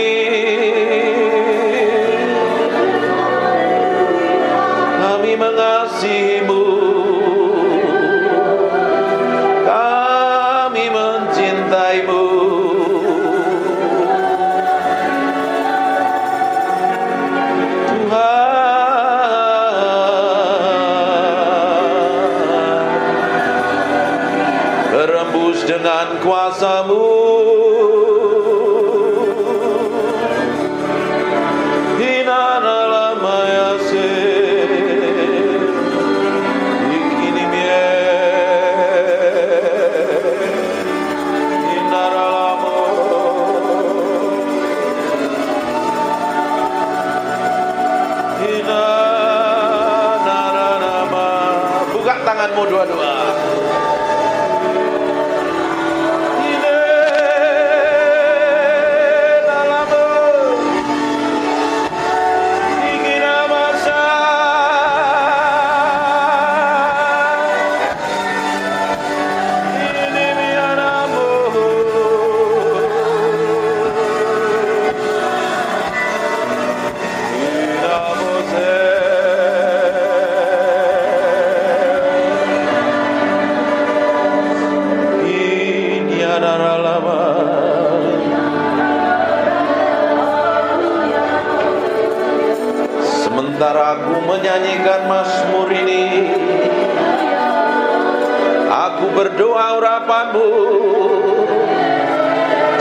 Buka tanganmu dua-dua. Sementara aku menyanyikan mazmur ini, aku berdoa urapanmu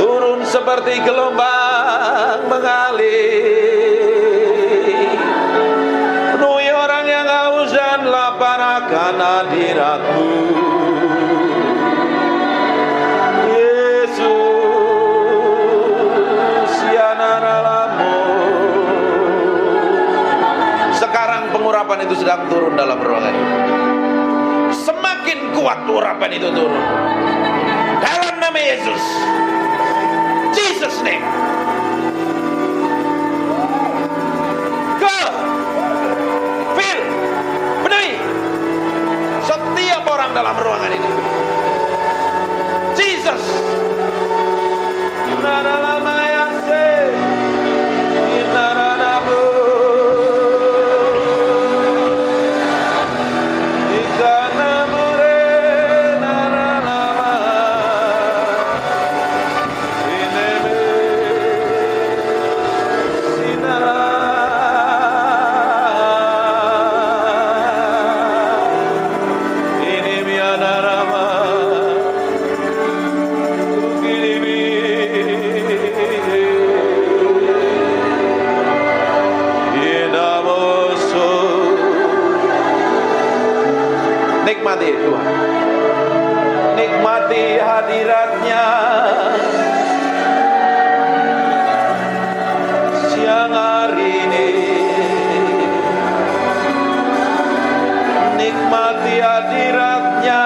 turun seperti gelombang mengalir, penuhi orang yang haus dan lapar akan hadiratmu. Urapan itu sedang turun dalam ruangan ini. Semakin kuat urapan itu turun dalam nama Yesus. Jesus name. Go. Fill. Penuhi setiap orang dalam ruangan ini. Jesus. Nikmati Tuhan, nikmati hadiratnya siang hari ini, nikmati hadiratnya,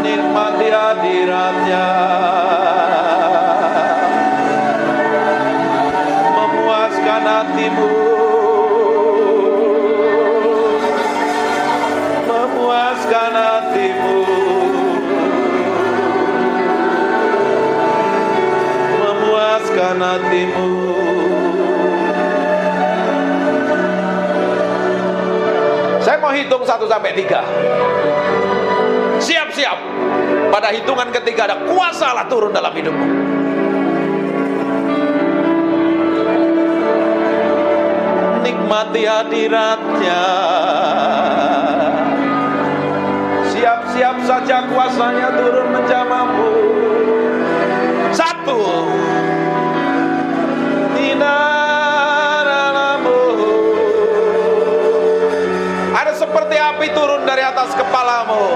nikmati hadiratnya, memuaskan hatimu, memuaskan hatimu, memuaskan hatimu. Saya mau hitung 1 sampai 3. Siap-siap. Pada hitungan ketiga ada kuasa Allah turun dalam hidupmu. Nikmati hadiratnya. Siap-siap saja kuasanya turun menjamahmu. 1. Ada seperti api turun dari atas kepalamu.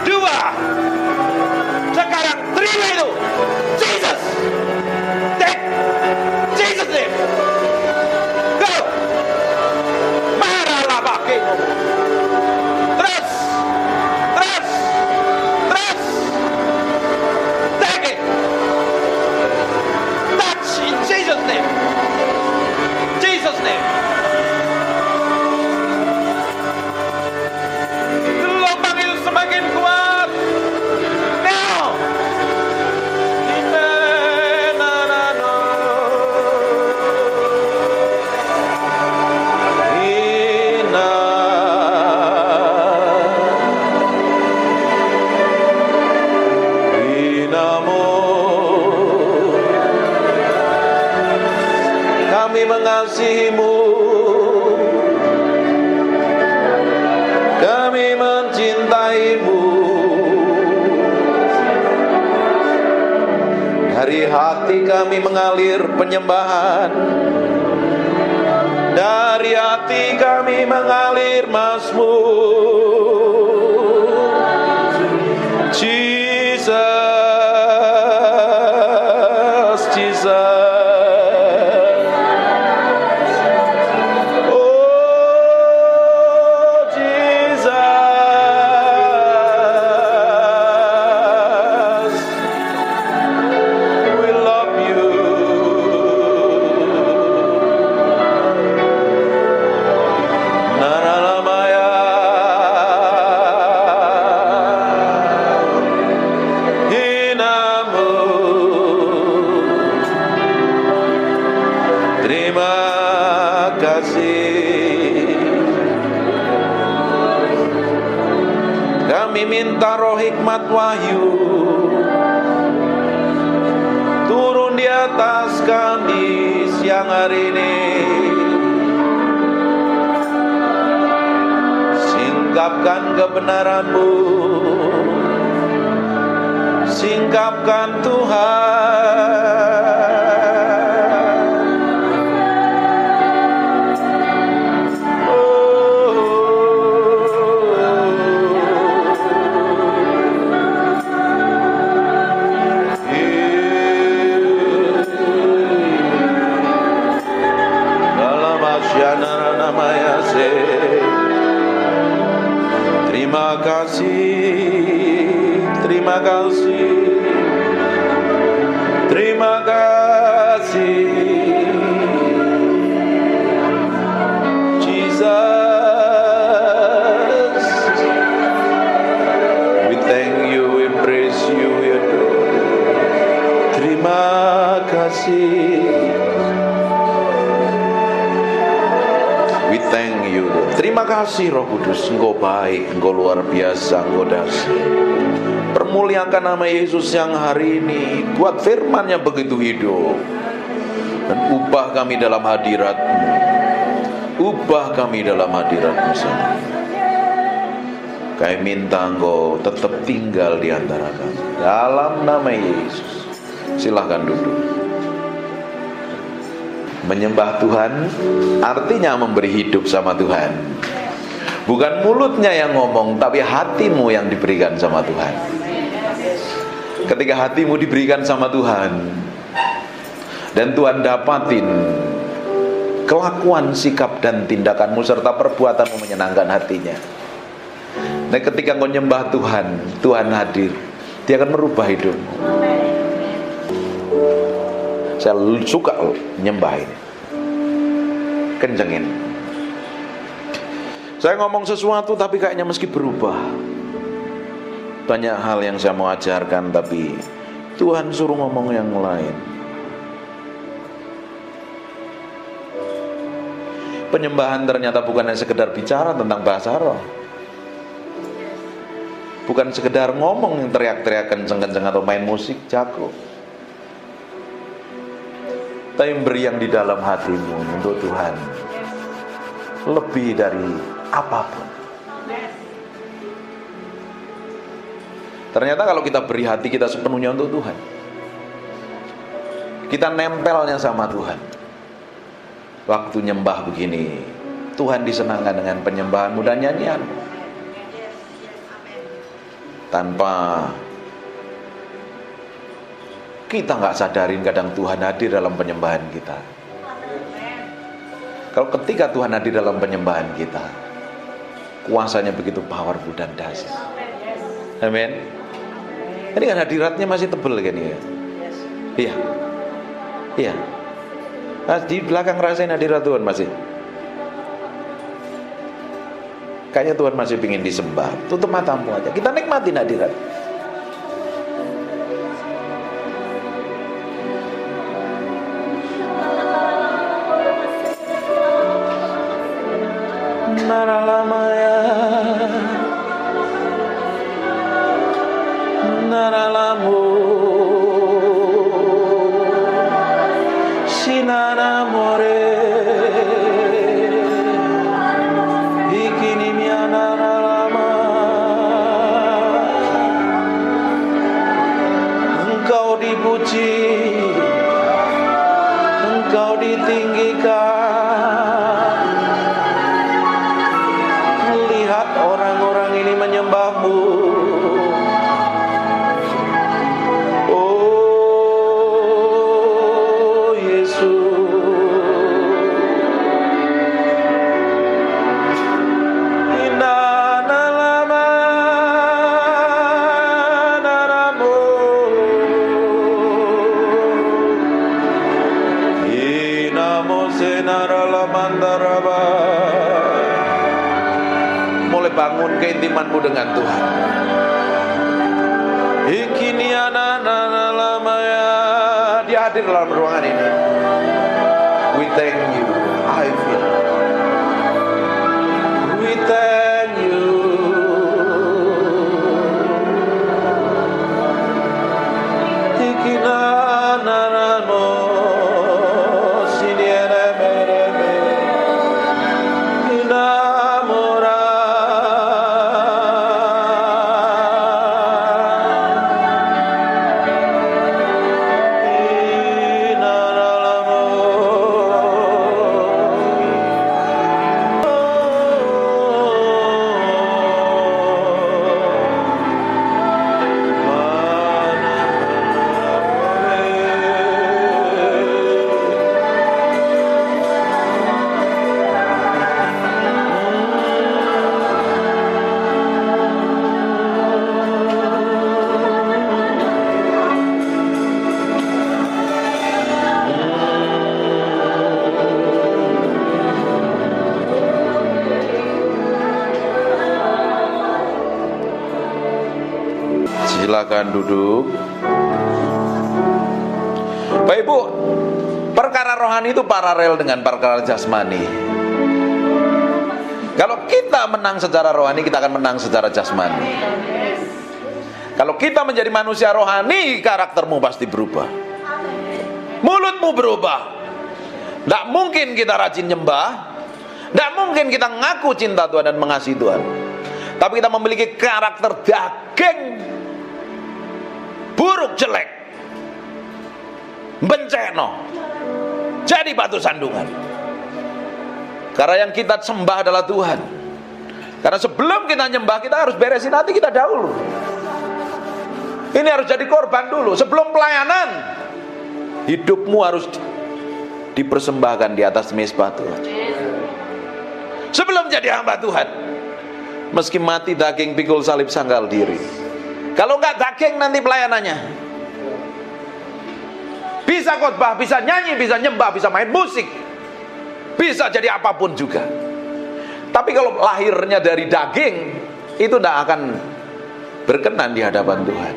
Dua. Sekarang terima itu. Jesus. Take. Jesus name. Terus, terus, terus, take it, touch in Jesus name, Jesus name, kami mengalir penyembahan, dari hati kami mengalir mazmur. Jesus, Jesus. Minta roh hikmat wahyu turun di atas kami siang hari ini. Singkapkan kebenaran-Mu, singkapkan Tuhan. Terima kasih, terima kasih, terima kasih, Jesus. We thank you, we praise you, we adore. Terima kasih. We thank you. Terima kasih Roh Kudus, Engkau baik, Engkau luar biasa, Engkau dahsyat. Permuliakan nama Yesus yang hari ini, buat firman-Nya begitu hidup, dan ubah kami dalam hadirat-Mu, ubah kami dalam hadirat-Mu sendiri. Kami minta Engkau tetap tinggal di antara kami, dalam nama Yesus. Silahkan duduk. Menyembah Tuhan artinya memberi hidup sama Tuhan. Bukan mulutnya yang ngomong, tapi hatimu yang diberikan sama Tuhan. Ketika hatimu diberikan sama Tuhan, dan Tuhan dapatin kelakuan, sikap, dan tindakanmu serta perbuatanmu menyenangkan hatinya. Dan ketika kau nyembah Tuhan, Tuhan hadir, Dia akan merubah hidupmu. Saya suka nyembah ini, kencengin. Saya ngomong sesuatu tapi kayaknya meski berubah. Banyak hal yang saya mau ajarkan tapi Tuhan suruh ngomong yang lain. Penyembahan ternyata bukan hanya sekedar bicara tentang bahasa roh, bukan sekedar ngomong yang teriak-teriak kenceng-kenceng atau main musik jago, tapi beri yang di dalam hatimu untuk Tuhan, lebih dari apapun. Ternyata kalau kita beri hati kita sepenuhnya untuk Tuhan, kita nempelnya sama Tuhan. Waktu nyembah begini, Tuhan disenangkan dengan penyembahanmu dan nyanyianmu. Tanpa kita nggak sadarin, kadang Tuhan hadir dalam penyembahan kita. Kalau ketika Tuhan hadir dalam penyembahan kita, kuasanya begitu powerful dan dahsyat. Amin. Ini kan hadiratnya masih tebel kan ya? Iya. Iya. Nah, di belakang rasain hadirat Tuhan masih. Kayaknya Tuhan masih ingin disembah. Tutup matamu aja, kita nikmatin hadirat. Naralamaya, naralamu, sinaramore, ikinimia naralama. Engkau dipuji, bangun keintimanmu dengan Tuhan. Dia hadir dalam ruangan ini. We thank you. I feel. We thank you. Silakan duduk. Bapak Ibu, perkara rohani itu paralel dengan perkara jasmani. Kalau kita menang secara rohani, kita akan menang secara jasmani. Kalau kita menjadi manusia rohani, karaktermu pasti berubah. Mulutmu berubah. Tidak mungkin kita rajin nyembah, tidak mungkin kita ngaku cinta Tuhan dan mengasihi Tuhan, tapi kita memiliki karakter daging, buruk, jelek, benceno, jadi batu sandungan. Karena yang kita sembah adalah Tuhan. Karena sebelum kita nyembah, kita harus beresin hati kita dahulu. Ini harus jadi korban dulu. Sebelum pelayanan, hidupmu harus dipersembahkan di atas mezbah Tuhan. Sebelum jadi hamba Tuhan, meski mati daging, pikul salib, sangkal diri. Kalau enggak daging, nanti pelayanannya bisa khotbah, bisa nyanyi, bisa nyembah, bisa main musik, bisa jadi apapun juga. Tapi kalau lahirnya dari daging, itu tidak akan berkenan di hadapan Tuhan.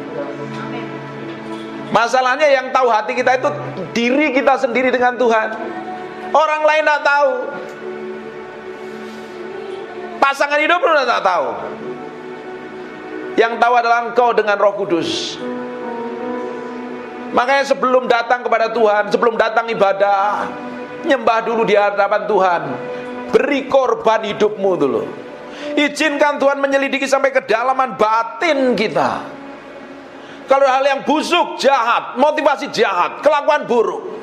Masalahnya yang tahu hati kita itu diri kita sendiri dengan Tuhan. Orang lain tidak tahu. Pasangan hidup lu tidak tahu. Yang tahu adalah engkau dengan Roh Kudus. Makanya sebelum datang kepada Tuhan, sebelum datang ibadah, nyembah dulu di hadapan Tuhan. Beri korban hidupmu dulu. Izinkan Tuhan menyelidiki sampai kedalaman batin kita. Kalau hal yang busuk, jahat, motivasi jahat, kelakuan buruk,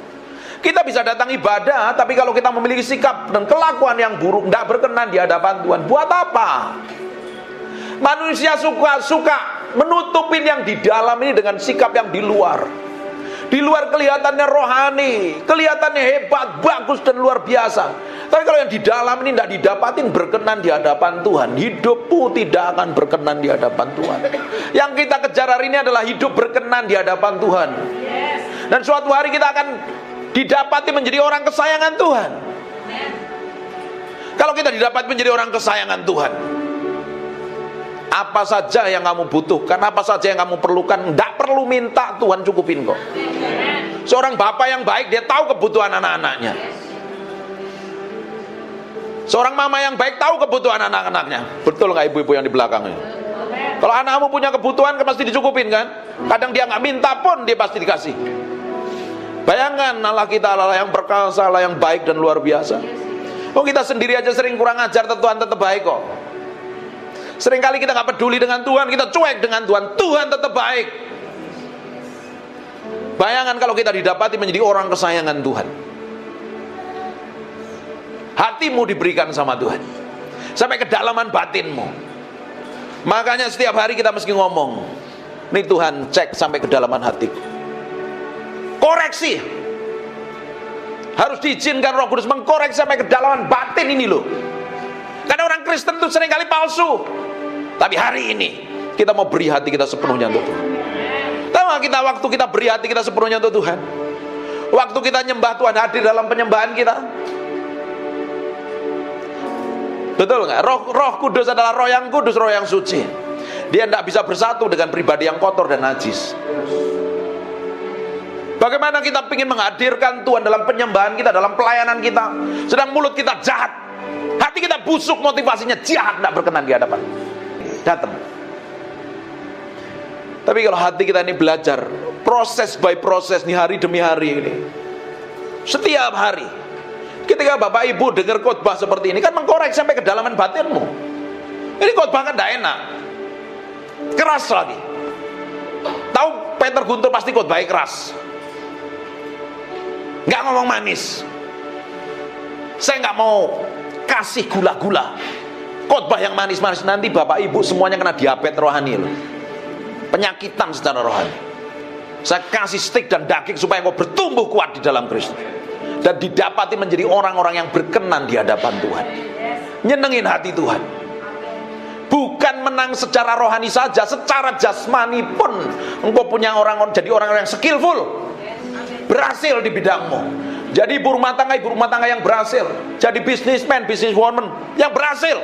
kita bisa datang ibadah, tapi kalau kita memiliki sikap dan kelakuan yang buruk, tidak berkenan di hadapan Tuhan, buat apa? Manusia suka menutupin yang di dalam ini dengan sikap yang di luar. Di luar kelihatannya rohani, kelihatannya hebat, bagus dan luar biasa. Tapi kalau yang di dalam ini tidak didapatin berkenan di hadapan Tuhan, hidupmu tidak akan berkenan di hadapan Tuhan. Yang kita kejar hari ini adalah hidup berkenan di hadapan Tuhan. Dan suatu hari kita akan didapati menjadi orang kesayangan Tuhan. Kalau kita didapat menjadi orang kesayangan Tuhan, apa saja yang kamu butuhkan, apa saja yang kamu perlukan, tidak perlu minta, Tuhan cukupin kok. Seorang bapak yang baik, dia tahu kebutuhan anak-anaknya. Seorang mama yang baik tahu kebutuhan anak-anaknya. Betul nggak ibu-ibu yang di belakangnya? Kalau anakmu punya kebutuhan, pasti dicukupin kan? Kadang dia nggak minta pun, dia pasti dikasih. Bayangkan Allah kita Allah yang perkasa, Allah yang baik dan luar biasa. Oh, kita sendiri aja sering kurang ajar, Tuhan tetap baik kok. Seringkali kita nggak peduli dengan Tuhan, kita cuek dengan Tuhan, Tuhan tetap baik. Bayangkan kalau kita didapati menjadi orang kesayangan Tuhan. Hatimu diberikan sama Tuhan sampai kedalaman batinmu. Makanya setiap hari kita mesti ngomong, nih Tuhan, cek sampai kedalaman hatiku. Koreksi. Harus diizinkan Roh Kudus mengkoreksi sampai kedalaman batin ini loh. Karena orang Kristen itu seringkali palsu. Tapi hari ini kita mau beri hati kita sepenuhnya untuk Tuhan. Tahu gak kita waktu kita beri hati kita sepenuhnya untuk Tuhan, waktu kita nyembah, Tuhan hadir dalam penyembahan kita. Betul nggak? Roh Kudus adalah roh yang kudus, roh yang suci. Dia tidak bisa bersatu dengan pribadi yang kotor dan najis. Bagaimana kita ingin menghadirkan Tuhan dalam penyembahan kita, dalam pelayanan kita, sedang mulut kita jahat, hati kita busuk, motivasinya jahat, tidak berkenan di hadapan. Datang. Tapi kalau hati kita ini belajar proses by proses nih, hari demi hari ini, setiap hari, ketika Bapak Ibu dengar khotbah seperti ini, kan mengkorek sampai kedalaman batinmu. Ini khotbah kan tidak enak, keras lagi. Tahu Peter Guntur pasti khotbahnya keras, nggak ngomong manis. Saya nggak mau kasih gula-gula khotbah yang manis-manis, nanti Bapak Ibu semuanya kena diabetes rohani loh, penyakitan secara rohani. Saya kasih stik dan daging supaya engkau bertumbuh kuat di dalam Kristus dan didapati menjadi orang-orang yang berkenan di hadapan Tuhan, nyenengin hati Tuhan. Bukan menang secara rohani saja, secara jasmani pun engkau punya jadi orang-orang yang skillful, berhasil di bidangmu. Jadi ibu rumah tangga yang berhasil, jadi businessman, businesswoman yang berhasil.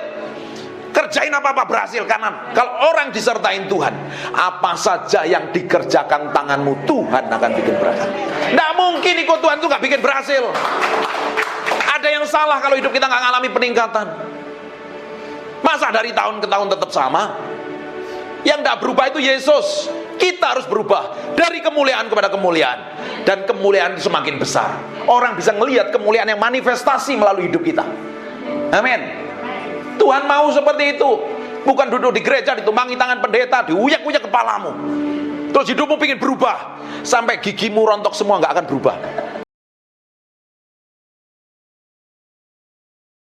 Kerjain apa-apa berhasil, karena kalau orang disertain Tuhan, apa saja yang dikerjakan tanganmu Tuhan akan bikin berhasil. Nggak mungkin ikut Tuhan itu nggak bikin berhasil. Ada yang salah kalau hidup kita nggak ngalami peningkatan. Masa dari tahun ke tahun tetap sama? Yang nggak berubah itu Yesus. Kita harus berubah dari kemuliaan kepada kemuliaan, dan kemuliaan itu semakin besar. Orang bisa melihat kemuliaan yang manifestasi melalui hidup kita. Amin. Tuhan mau seperti itu. Bukan duduk di gereja, ditumpangi tangan pendeta, diuyak-uyak kepalamu, terus hidupmu ingin berubah sampai gigimu rontok semua, nggak akan berubah.